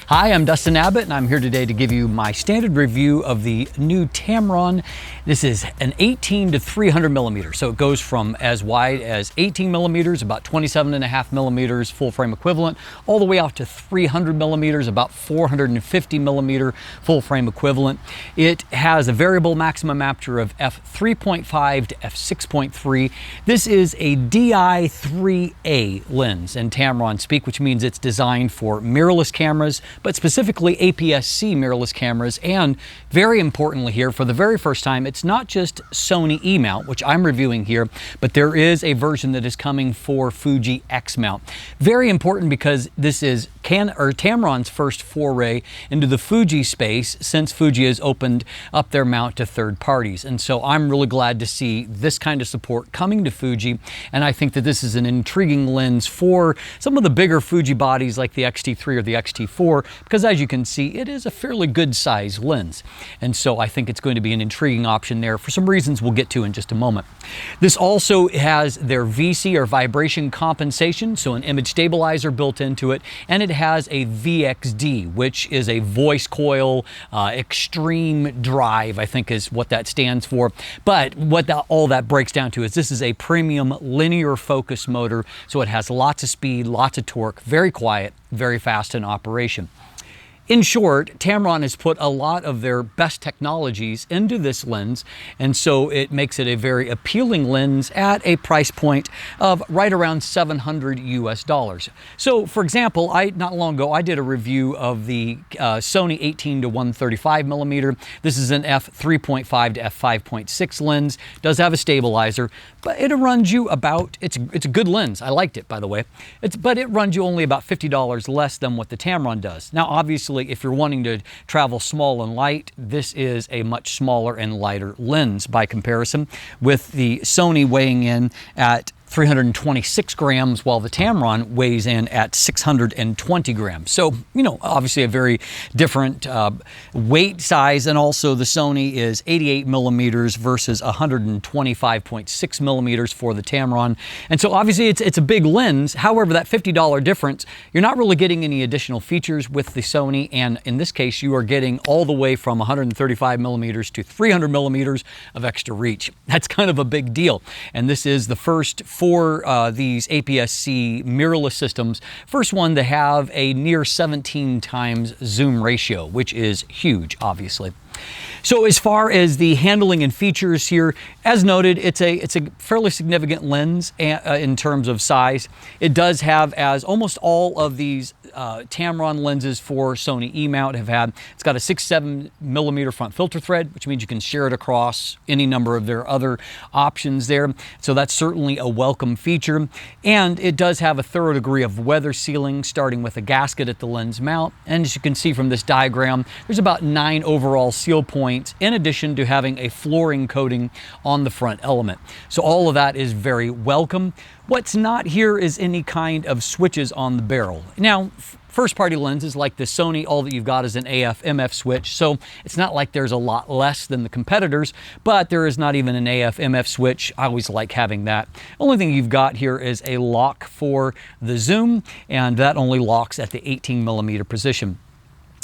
Hi, I'm Dustin Abbott, and I'm here today to give you my standard review of the new Tamron. This is an 18 to 300 millimeters, so it goes from as wide as 18 millimeters, about 27.5 millimeters full frame equivalent, all the way out to 300 millimeters, about 450 millimeter full frame equivalent. It has a variable maximum aperture of f3.5 to f6.3. This is a Di-IIIa lens in Tamron speak, which means it's designed for mirrorless cameras, but specifically APS-C mirrorless cameras. And very importantly here, for the very first time, it's not just Sony E mount, which I'm reviewing here, but there is a version that is coming for Fuji X mount. Very important because this is Tamron's first foray into the Fuji space since Fuji has opened up their mount to third parties. And so I'm really glad to see this kind of support coming to Fuji. And I think that this is an intriguing lens for some of the bigger Fuji bodies like the X-T3 or the X-T4, because as you can see, it is a fairly good size lens. And so I think it's going to be an intriguing option there for some reasons we'll get to in just a moment. This also has their VC or vibration compensation, so an image stabilizer built into it, and it has a VXD, which is a voice coil extreme drive, I think is what that stands for. But what all that breaks down to is this is a premium linear focus motor, so it has lots of speed, lots of torque, very quiet, very fast in operation. In short, Tamron has put a lot of their best technologies into this lens, and so it makes it a very appealing lens at a price point of right around $700 US. So for example, not long ago, I did a review of the Sony 18 to 135 millimeter. This is an f3.5 to f5.6 lens. It does have a stabilizer, but it runs you about, it's a good lens. I liked it, by the way. But it runs you only about $50 less than what the Tamron does. Now, obviously, if you're wanting to travel small and light, this is a much smaller and lighter lens by comparison, with the Sony weighing in at 326 grams, while the Tamron weighs in at 620 grams. So, you know, obviously a very different weight size, and also the Sony is 88 millimeters versus 125.6 millimeters for the Tamron. And so obviously it's a big lens. However, that $50 difference, you're not really getting any additional features with the Sony, and in this case, you are getting all the way from 135 millimeters to 300 millimeters of extra reach. That's kind of a big deal. And this is the first for these APS-C mirrorless systems, first one to have a near 17 times zoom ratio, which is huge, obviously. So as far as the handling and features here, as noted, it's a fairly significant lens in terms of size. It does have, as almost all of these Tamron lenses for Sony E mount have had, it's got a 6-7 millimeter front filter thread, which means you can share it across any number of their other options there. So that's certainly a welcome feature. And it does have a thorough degree of weather sealing, starting with a gasket at the lens mount. And as you can see from this diagram, there's about 9 overall seal points, in addition to having a flooring coating on the front element. So all of that is very welcome. What's not here is any kind of switches on the barrel. Now, first-party lenses like the Sony, all that you've got is an AF/MF switch, so it's not like there's a lot less than the competitors, but there is not even an AF/MF switch. I always like having that. Only thing you've got here is a lock for the zoom, and that only locks at the 18 millimeter position.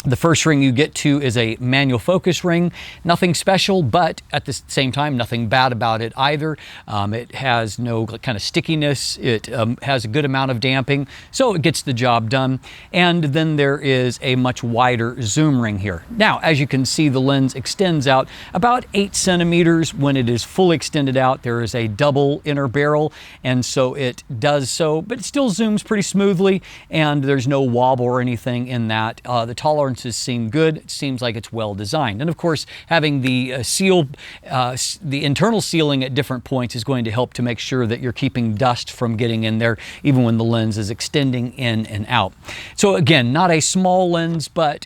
The first ring you get to is a manual focus ring. Nothing special, but at the same time, nothing bad about it either. It has no kind of stickiness. It has a good amount of damping, so it gets the job done. And then there is a much wider zoom ring here. Now, as you can see, the lens extends out about 8 centimeters. When it is fully extended out, there is a double inner barrel, and so it does so, but it still zooms pretty smoothly, and there's no wobble or anything in that. The tolerance seem good. It seems like it's well designed. And of course, having the the internal sealing at different points is going to help to make sure that you're keeping dust from getting in there, even when the lens is extending in and out. So again, not a small lens, but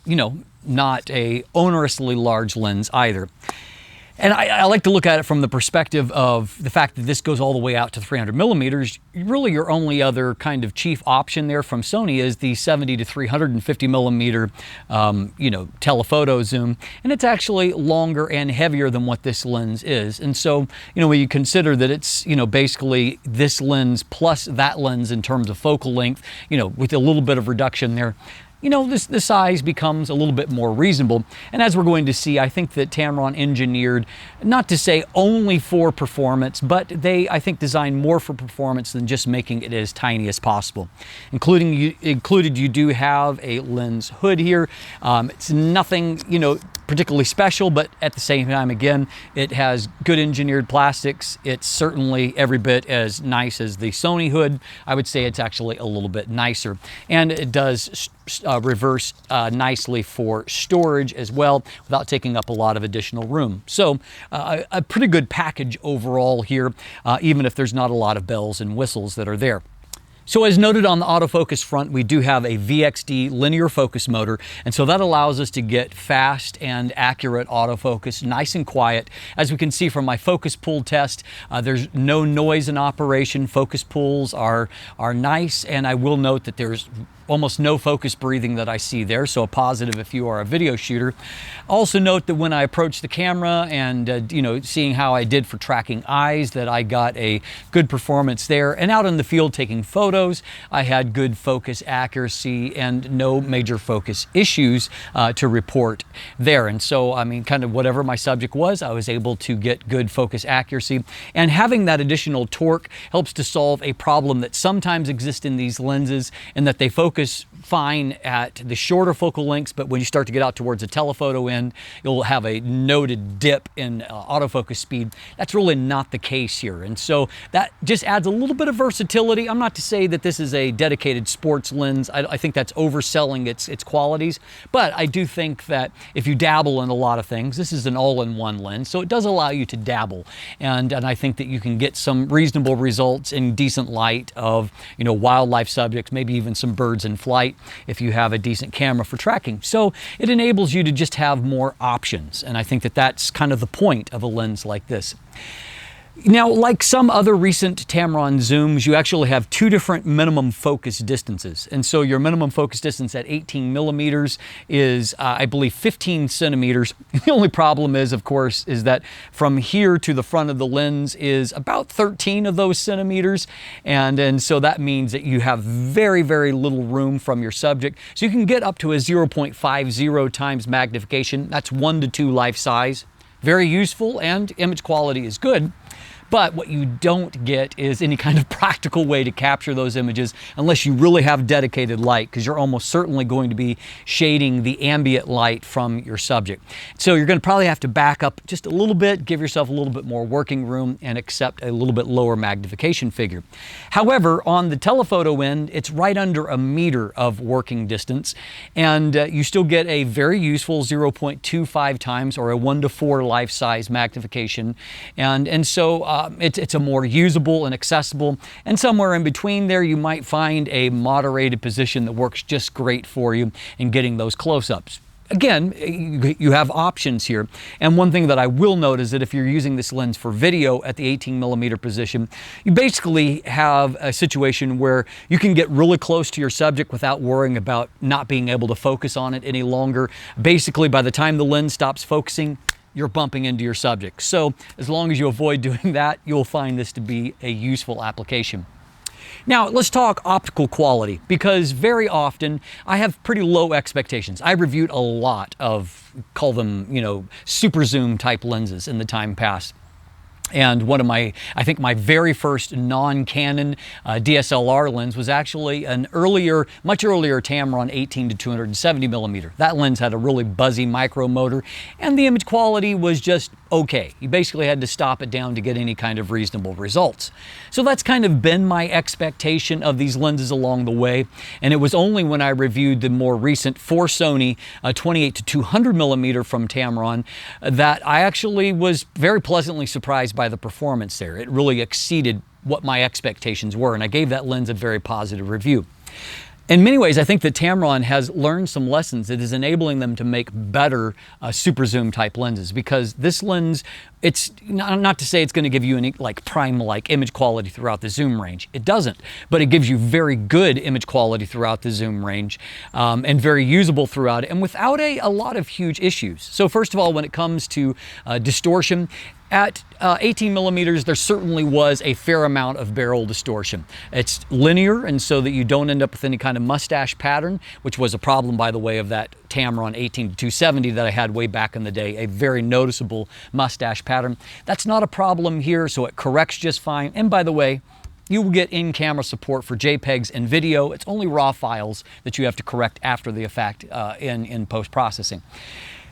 you know, not a onerously large lens either. And I like to look at it from the perspective of the fact that this goes all the way out to 300 millimeters. Really, your only other kind of chief option there from Sony is the 70 to 350 millimeter, you know, telephoto zoom. And it's actually longer and heavier than what this lens is. And so, you know, when you consider that it's, you know, basically this lens plus that lens in terms of focal length, you know, with a little bit of reduction there, you know, the size becomes a little bit more reasonable. And as we're going to see, I think that Tamron engineered, not to say only for performance, but they, I think, designed more for performance than just making it as tiny as possible. Included, you do have a lens hood here. It's nothing, you know, particularly special, but at the same time, again, it has good engineered plastics. It's certainly every bit as nice as the Sony hood. I would say it's actually a little bit nicer. And it does reverse nicely for storage as well, without taking up a lot of additional room. So a pretty good package overall here, even if there's not a lot of bells and whistles that are there. So as noted on the autofocus front, we do have a VXD linear focus motor, and so that allows us to get fast and accurate autofocus, nice and quiet. As we can see from my focus pull test, there's no noise in operation. Focus pulls are nice, and I will note that there's almost no focus breathing that I see there, so a positive if you are a video shooter. Also note that when I approached the camera and you know, seeing how I did for tracking eyes, that I got a good performance there. And out in the field taking photos, I had good focus accuracy and no major focus issues to report there. And so, I mean, kind of whatever my subject was, I was able to get good focus accuracy. And having that additional torque helps to solve a problem that sometimes exists in these lenses, in that they focus fine at the shorter focal lengths, but when you start to get out towards the telephoto end, you'll have a noted dip in autofocus speed. That's really not the case here. And so that just adds a little bit of versatility. I'm not to say that this is a dedicated sports lens. I think that's overselling its qualities, but I do think that if you dabble in a lot of things, this is an all-in-one lens, so it does allow you to dabble. And I think that you can get some reasonable results in decent light of, you know, wildlife subjects, maybe even some birds in flight, if you have a decent camera for tracking. So it enables you to just have more options, and I think that that's kind of the point of a lens like this. Now, like some other recent Tamron zooms, you actually have two different minimum focus distances. And so your minimum focus distance at 18 millimeters is, I believe, 15 centimeters. The only problem is, of course, is that from here to the front of the lens is about 13 of those centimeters. And so that means that you have very, very little room from your subject. So you can get up to a 0.50 times magnification. That's 1 to 2 life size. Very useful, and image quality is good. But what you don't get is any kind of practical way to capture those images unless you really have dedicated light, because you're almost certainly going to be shading the ambient light from your subject. So you're going to probably have to back up just a little bit, give yourself a little bit more working room, and accept a little bit lower magnification figure. However, on the telephoto end, it's right under a meter of working distance, and you still get a very useful 0.25 times or a 1 to 4 life size magnification. And so it's a more usable and accessible, and somewhere in between there you might find a moderated position that works just great for you in getting those close-ups. Again, you have options here. And one thing that I will note is that if you're using this lens for video at the 18 millimeter position, you basically have a situation where you can get really close to your subject without worrying about not being able to focus on it any longer. Basically, by the time the lens stops focusing, you're bumping into your subject. So as long as you avoid doing that, you'll find this to be a useful application. Now, let's talk optical quality, because very often I have pretty low expectations. I reviewed a lot of, call them, you know, super zoom type lenses in the time past. And one of my, I think my very first non-Canon DSLR lens was actually an earlier, much earlier Tamron 18-270mm. That lens had a really buzzy micro motor, and the image quality was just okay. You basically had to stop it down to get any kind of reasonable results. So that's kind of been my expectation of these lenses along the way. And it was only when I reviewed the more recent for Sony 28-200mm from Tamron that I actually was very pleasantly surprised by the performance there. It really exceeded what my expectations were, and I gave that lens a very positive review. In many ways, I think that Tamron has learned some lessons that is enabling them to make better super zoom type lenses, because this lens, it's not to say it's going to give you any like prime-like image quality throughout the zoom range. It doesn't, but it gives you very good image quality throughout the zoom range, and very usable throughout it, and without a lot of huge issues. So first of all, when it comes to distortion, At 18 millimeters, there certainly was a fair amount of barrel distortion. It's linear, and so that you don't end up with any kind of mustache pattern, which was a problem, by the way, of that Tamron 18-270 that I had way back in the day, a very noticeable mustache pattern. That's not a problem here, so it corrects just fine. And by the way, you will get in-camera support for JPEGs and video. It's only raw files that you have to correct after the effect in post-processing.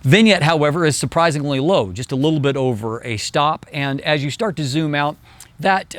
Vignette, however, is surprisingly low, just a little bit over a stop. And as you start to zoom out, that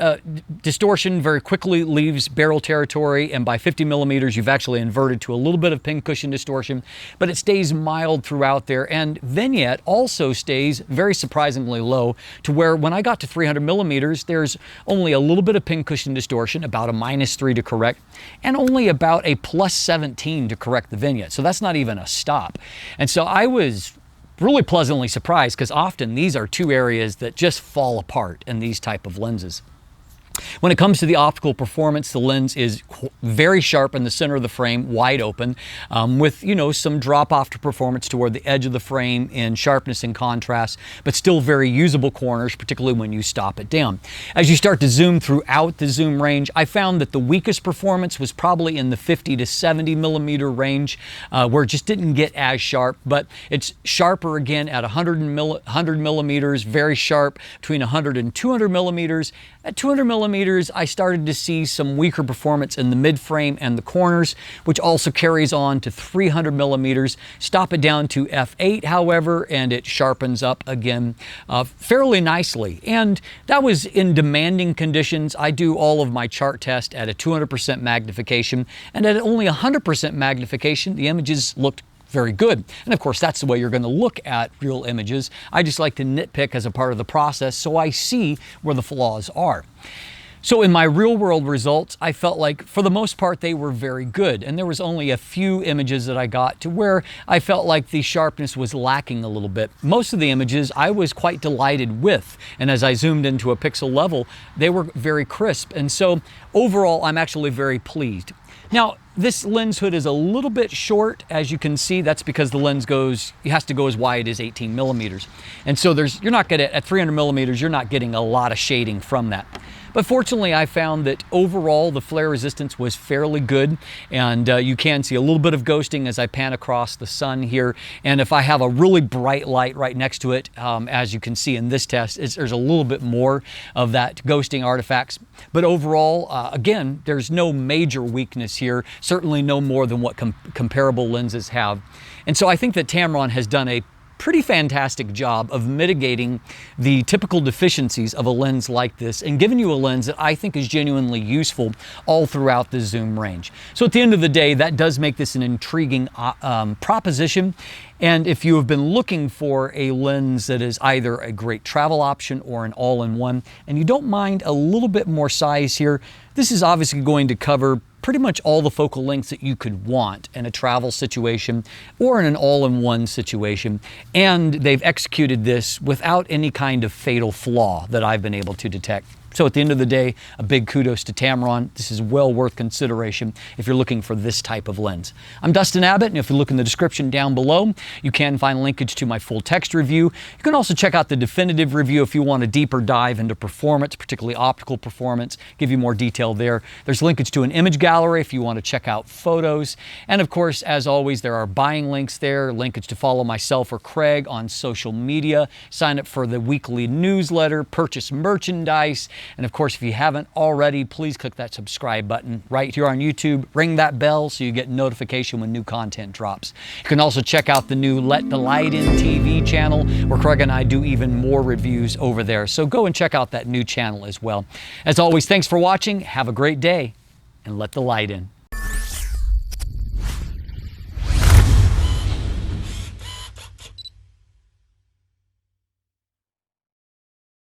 distortion very quickly leaves barrel territory, and by 50 millimeters, you've actually inverted to a little bit of pincushion distortion, but it stays mild throughout there. And vignette also stays very surprisingly low, to where when I got to 300 millimeters, there's only a little bit of pincushion distortion, about a -3 to correct, and only about a +17 to correct the vignette. So that's not even a stop. And so I was really pleasantly surprised, because often these are two areas that just fall apart in these type of lenses. When it comes to the optical performance, the lens is very sharp in the center of the frame, wide open, with, you know, some drop off to performance toward the edge of the frame in sharpness and contrast, but still very usable corners, particularly when you stop it down. As you start to zoom throughout the zoom range, I found that the weakest performance was probably in the 50 to 70 millimeter range, where it just didn't get as sharp, but it's sharper again at 100 millimeters, very sharp between 100 and 200 millimeters. At 200 millimeters, I started to see some weaker performance in the mid-frame and the corners, which also carries on to 300 millimeters. Stop it down to f8, however, and it sharpens up again fairly nicely. And that was in demanding conditions. I do all of my chart test at a 200% magnification, and at only 100% magnification, the images looked very good. And of course, that's the way you're going to look at real images. I just like to nitpick as a part of the process, so I see where the flaws are. So in my real world results, I felt like for the most part they were very good, and there was only a few images that I got to where I felt like the sharpness was lacking a little bit. Most of the images I was quite delighted with, and as I zoomed into a pixel level, they were very crisp, and so overall I'm actually very pleased. Now, this lens hood is a little bit short, as you can see. That's because the lens has to go as wide as 18 millimeters. And so you're not gonna, at 300 millimeters, you're not getting a lot of shading from that. But fortunately, I found that overall the flare resistance was fairly good, and you can see a little bit of ghosting as I pan across the sun here. And if I have a really bright light right next to it, as you can see in this test, there's a little bit more of that ghosting artifacts. But overall, again, there's no major weakness here, certainly no more than what comparable lenses have. And so I think that Tamron has done a pretty fantastic job of mitigating the typical deficiencies of a lens like this and giving you a lens that I think is genuinely useful all throughout the zoom range. So at the end of the day, that does make this an intriguing proposition. And if you have been looking for a lens that is either a great travel option or an all-in-one, and you don't mind a little bit more size here, this is obviously going to cover pretty much all the focal lengths that you could want in a travel situation or in an all-in-one situation. And they've executed this without any kind of fatal flaw that I've been able to detect. So at the end of the day, a big kudos to Tamron. This is well worth consideration if you're looking for this type of lens. I'm Dustin Abbott, and if you look in the description down below, you can find linkage to my full text review. You can also check out the definitive review if you want a deeper dive into performance, particularly optical performance, give you more detail there. There's linkage to an image gallery if you want to check out photos. And of course, as always, there are buying links there, linkage to follow myself or Craig on social media, sign up for the weekly newsletter, purchase merchandise. And of course, if you haven't already, please click that subscribe button right here on YouTube. Ring that bell so you get notification when new content drops. You can also check out the new Let the Light In TV channel, where Craig and I do even more reviews over there. So go and check out that new channel as well. As always, thanks for watching. Have a great day, and let the light in.